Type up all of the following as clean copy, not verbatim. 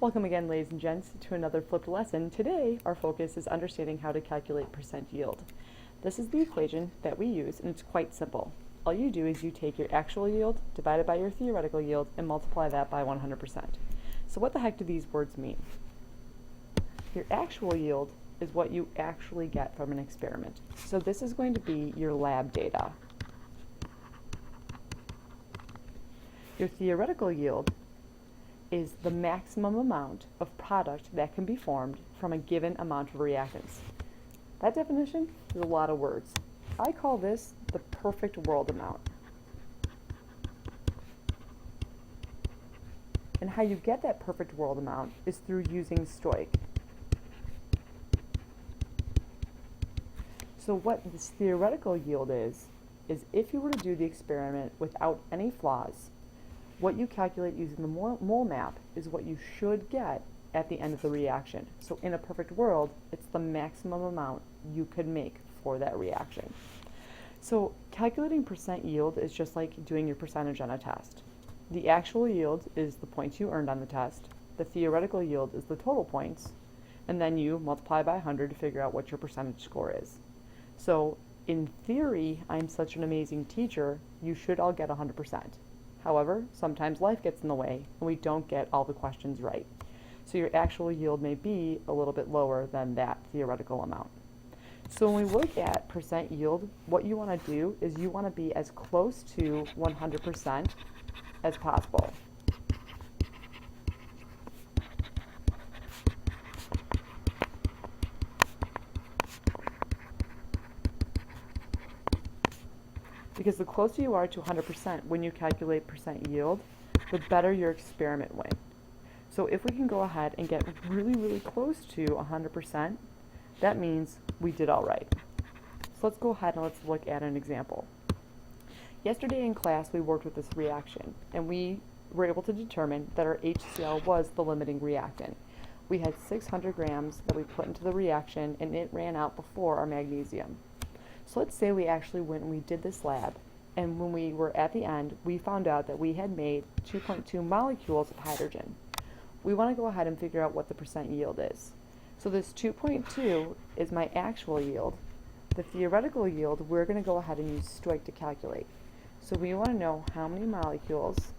Welcome again, ladies and gents, to another flipped lesson. Today, our focus is understanding how to calculate percent yield. This is the equation that we use, and it's quite simple. All you do is you take your actual yield divided by your theoretical yield and multiply that by 100%. So what the heck do these words mean? Your actual yield is what you actually get from an experiment. So this is going to be your lab data. Your theoretical yield is the maximum amount of product that can be formed from a given amount of reactants. That definition is a lot of words. I call this the perfect world amount. And how you get that perfect world amount is through using STOIC. So what this theoretical yield is if you were to do the experiment without any flaws, what you calculate using the mole map is what you should get at the end of the reaction. So in a perfect world, it's the maximum amount you could make for that reaction. So calculating percent yield is just like doing your percentage on a test. The actual yield is the points you earned on the test. The theoretical yield is the total points. And then you multiply by 100 to figure out what your percentage score is. So in theory, I'm such an amazing teacher, you should all get 100%. However, sometimes life gets in the way and we don't get all the questions right. So your actual yield may be a little bit lower than that theoretical amount. So when we look at percent yield, what you want to do is you want to be as close to 100% as possible. Because the closer you are to 100% when you calculate percent yield, the better your experiment went. So if we can go ahead and get really close to 100%, that means we did all right. So let's go ahead and let's look at an example. Yesterday in class, we worked with this reaction, and we were able to determine that our HCl was the limiting reactant. We had 600 grams that we put into the reaction, and it ran out before our magnesium. So let's say we actually went and we did this lab, and when we were at the end, we found out that we had made 2.2 molecules of hydrogen. We want to go ahead and figure out what the percent yield is. So this 2.2 is my actual yield. The theoretical yield, we're going to go ahead and use STOIC to calculate. So we want to know how many molecules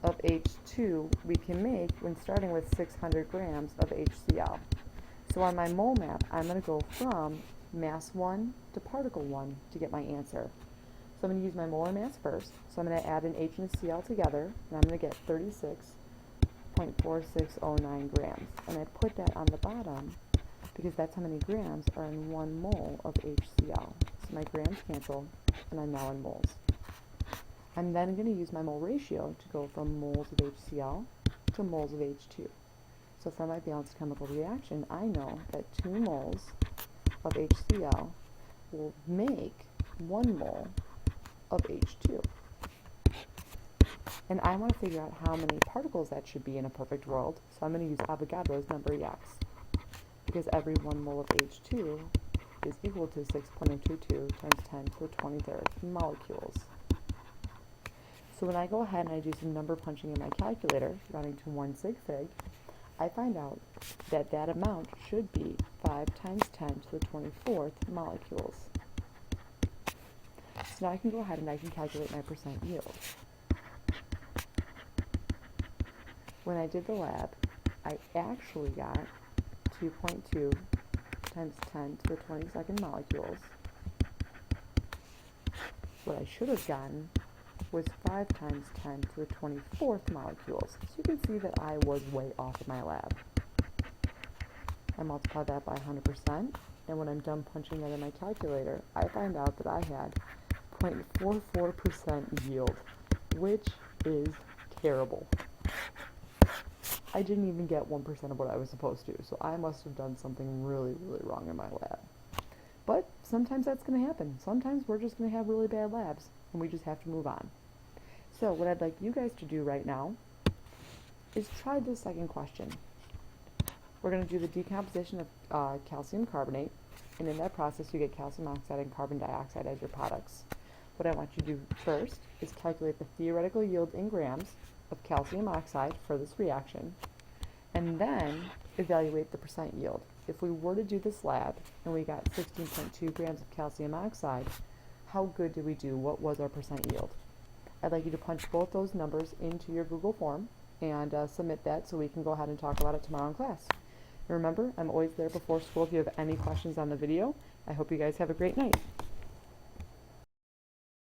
of H2 we can make when starting with 600 grams of HCl. So on my mole map, I'm going to go from mass 1 to particle 1 to get my answer. So I'm going to use my molar mass first. So I'm going to add an H and a Cl together, and I'm going to get 36.4609 grams. And I put that on the bottom because that's how many grams are in 1 mole of HCl. So my grams cancel, and I'm now in moles. I'm then going to use my mole ratio to go from moles of HCl to moles of H2. So for my balanced chemical reaction, I know that 2 moles of HCl will make 1 mole of H2. And I want to figure out how many particles that should be in a perfect world, so I'm going to use Avogadro's number X, because every 1 mole of H2 is equal to 6.022 times 10 to the 23rd molecules. So when I go ahead and I do some number punching in my calculator, rounding to 1 sig fig, I find out that that amount should be 5 times 10 to the 24th molecules. So now I can go ahead and I can calculate my percent yield. When I did the lab, I actually got 2.2 times 10 to the 22nd molecules. What I should have gotten was 5 times 10 to the 24th molecules. So you can see that I was way off in my lab. I multiply that by 100%, and when I'm done punching that in my calculator, I find out that I had 0.44% yield, which is terrible. I didn't even get 1% of what I was supposed to, so I must have done something really wrong in my lab. But sometimes that's going to happen. Sometimes we're just going to have really bad labs, and we just have to move on. So what I'd like you guys to do right now is try this second question. We're going to do the decomposition of calcium carbonate, and in that process you get calcium oxide and carbon dioxide as your products. What I want you to do first is calculate the theoretical yield in grams of calcium oxide for this reaction. and then evaluate the percent yield. If we were to do this lab and we got 16.2 grams of calcium oxide, how good did we do? What was our percent yield? I'd like you to punch both those numbers into your Google form and submit that so we can go ahead and talk about it tomorrow in class. And remember, I'm always there before school if you have any questions on the video. I hope you guys have a great night.